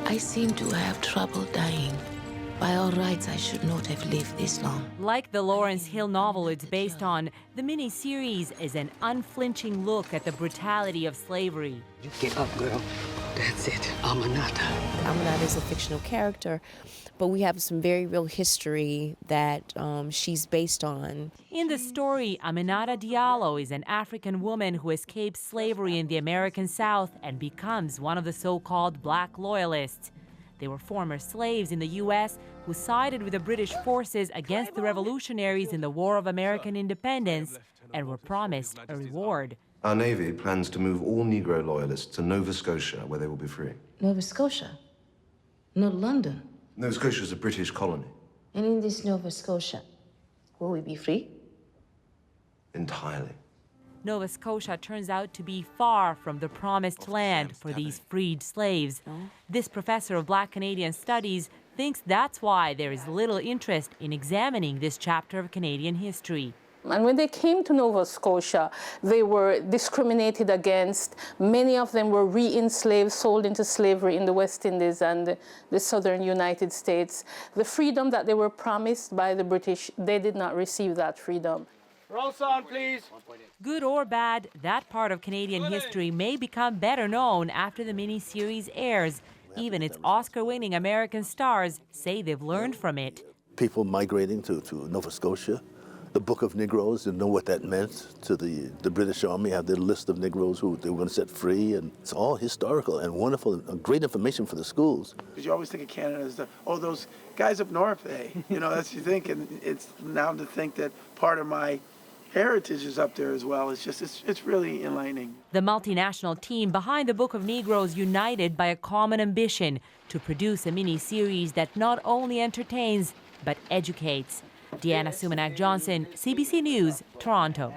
I seem to have trouble dying. By all rights, I should not have lived this long. Like the Lawrence Hill novel it's based on, the miniseries is an unflinching look at the brutality of slavery. You get up, girl. That's it. Aminata. Aminata is a fictional character, but we have some very real history that she's based on. In the story, Aminata Diallo is an African woman who escapes slavery in the American South and becomes one of the so-called black loyalists. They were former slaves in the U.S. who sided with the British forces against the revolutionaries in the War of American Independence and were promised a reward. Our Navy plans to move all Negro loyalists to Nova Scotia, where they will be free. Nova Scotia? Not London. Nova Scotia is a British colony. And in this Nova Scotia, will we be free? Entirely. Nova Scotia turns out to be far from the promised land for these freed slaves. This professor of Black Canadian Studies thinks that's why there is little interest in examining this chapter of Canadian history. And when they came to Nova Scotia, they were discriminated against. Many of them were re-enslaved, sold into slavery in the West Indies and the southern United States. The freedom that they were promised by the British, they did not receive that freedom. Roll sound, please. Good or bad, that part of Canadian history may become better known after the miniseries airs. Even its Oscar-winning American stars say they've learned from it. People migrating to Nova Scotia. The Book of Negroes, you know what that meant to the British Army, have their list of Negroes who they were going to set free, and it's all historical and wonderful and great information for the schools. Because you always think of Canada as those guys up north, you know, that's what you think, and it's now to think that part of my heritage is up there as well. It's really enlightening. The multinational team behind the Book of Negroes united by a common ambition to produce a mini-series that not only entertains, but educates. Deanna Sumanak-Johnson, CBC News, Toronto.